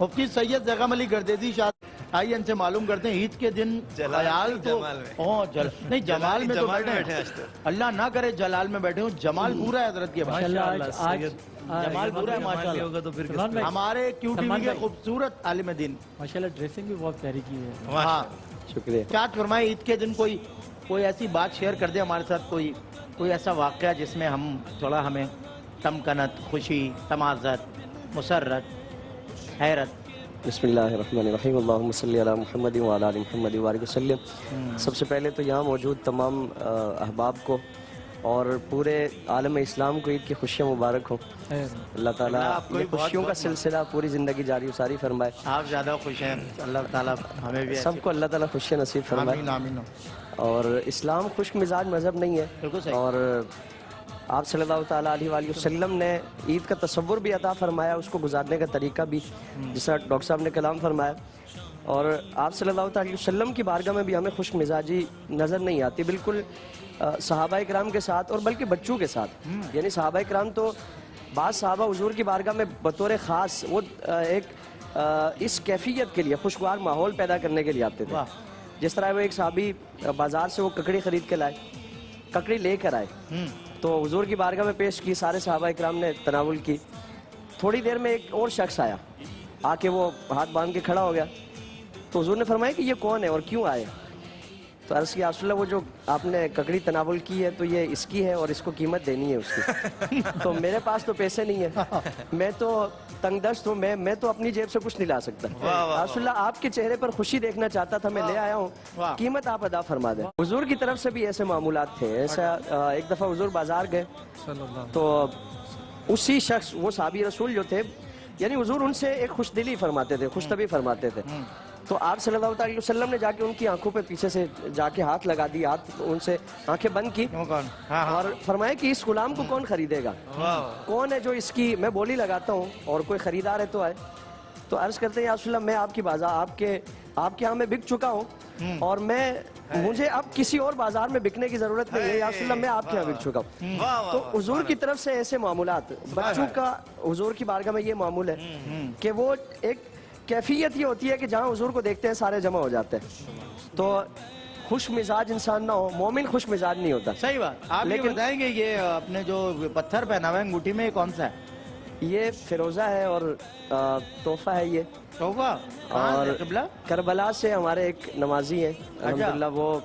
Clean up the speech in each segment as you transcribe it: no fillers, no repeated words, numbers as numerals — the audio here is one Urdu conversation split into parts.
مفتی سید زیغم علی گردیزی شاہ آئیے ان سے معلوم کرتے ہیں عید کے دن خیال تو نہیں جمال میں تو بیٹھے اللہ نہ کرے جلال میں بیٹھے ہوں، جمال پورا ہے حضرت کے بعد جمال پورا ہے ماشاءاللہ ہمارے کیو ٹی وی کے خوبصورت عالم دین ماشاءاللہ ڈریسنگ بھی بہت پیاری کی ہے. ہاں شکریہ. کیا فرمائے عید کے دن کوئی ایسی بات شیئر کر دے ہمارے ساتھ، کوئی ایسا واقعہ جس میں ہم تھوڑا ہمیں تمکنت، خوشی، تمازت، مسرت، حیرت. بسم اللہ الرحمن الرحیم. اللہم صلی علی محمد وعلی آل محمد وبارک وسلم. سب سے پہلے تو یہاں موجود تمام احباب کو اور پورے عالم اسلام کو عید کی خوشیاں مبارک ہوں. اللہ تعالیٰ یہ خوشیوں کا سلسلہ پوری زندگی جاری و ساری فرمائے. آپ زیادہ خوش ہیں، اللہ تعالیٰ ہمیں بھی سب کو اللہ تعالیٰ خوشیاں نصیب فرمائے. آمین آمین. اور اسلام خشک مزاج مذہب نہیں ہے، بالکل صحیح. اور آپ صلی اللہ تعالیٰ علیہ وآلہ وسلم نے عید کا تصور بھی عطا فرمایا، اس کو گزارنے کا طریقہ بھی، جس طرح ڈاکٹر صاحب نے کلام فرمایا. اور آپ صلی اللہ تعالیٰ علیہ وسلم کی بارگاہ میں بھی ہمیں خشک مزاجی نظر نہیں آتی، بالکل صحابہ کرام کے ساتھ اور بلکہ بچوں کے ساتھ. یعنی صحابہ کرام تو بعض صحابہ حضور کی بارگاہ میں بطور خاص وہ ایک اس کیفیت کے لیے خوشگوار ماحول پیدا کرنے کے لیے آتے تھے. جس طرح وہ ایک صحابی بازار سے وہ ککڑی خرید کے لائے، ککڑی لے کر آئے تو حضور کی بارگاہ میں پیش کی، سارے صحابہ اکرام نے تناول کی. تھوڑی دیر میں ایک اور شخص آیا، آ کے وہ ہاتھ باندھ کے کھڑا ہو گیا. تو حضور نے فرمایا کہ یہ کون ہے اور کیوں آئے؟ تو عرض کیا رسول اللہ وہ جو آپ نے ککڑی تناول کی ہے تو یہ اس کی ہے اور اس کو قیمت دینی ہے اس کی. تو میرے پاس تو پیسے نہیں ہیں، میں تو تنگ دست ہوں، میں تو اپنی جیب سے کچھ نہیں لا سکتا. رسول اللہ آپ کے چہرے پر خوشی دیکھنا چاہتا تھا، میں لے آیا ہوں، قیمت آپ ادا فرما دیں. حضور کی طرف سے بھی ایسے معمولات تھے. ایسا ایک دفعہ حضور بازار گئے تو اسی شخص وہ صحابی رسول جو تھے، یعنی حضور ان سے ایک خوش دلی فرماتے تھے، خوش طبعی فرماتے تھے. تو آپ صلی اللہ علیہ وسلم نے جا کے ان کی آنکھوں پہ پیچھے سے جا کے ہاتھ لگا دی، ہاتھ ان سے آنکھیں بند کی اور فرمایا کہ اس غلام کو کون خریدے گا، کون ہے جو اس کی میں بولی لگاتا ہوں اور کوئی خریدار ہے تو آئے. تو عرض کرتے ہیں یا رسول اللہ میں آپ کی بازار آپ کے یہاں میں بک چکا ہوں اور مجھے اب کسی اور بازار میں بکنے کی ضرورت نہیں ہے، یا رسول اللہ میں آپ کے یہاں بک چکا ہوں. تو حضور کی طرف سے ایسے معاملات، بچوں کا حضور کی بارگاہ میں یہ معمول ہے کہ وہ ایک کیفیت یہ ہوتی ہے کہ جہاں حضور کو دیکھتے ہیں سارے جمع ہو جاتے ہیں. تو خوش مزاج انسان نہ ہو، مومن خوش مزاج نہیں ہوتا. صحیح بات. آپ یہ بتائیں گے یہ اپنے جو پتھر پہنا ہوا ہے انگوٹھی میں، یہ کون سا ہے؟ یہ فیروزہ ہے اور تحفہ ہے. یہ تحفہ اور قبلہ کربلا سے ہمارے ایک نمازی ہیں الحمدللہ، وہ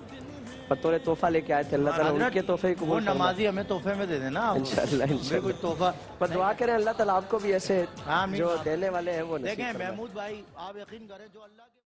بطور تحفہ لے کے آئے تھے. اللہ تعالیٰ ان کے تحفے کو وہ نمازی ہمیں تحفے میں دے دینا انشاءاللہ. کوئی تحفہ پر دعا کریں اللہ تعالیٰ آپ کو بھی ایسے جو دینے والے ہیں وہ نصیب دیکھیں. فرمائے. محمود بھائی آپ یقین کریں جو اللہ کے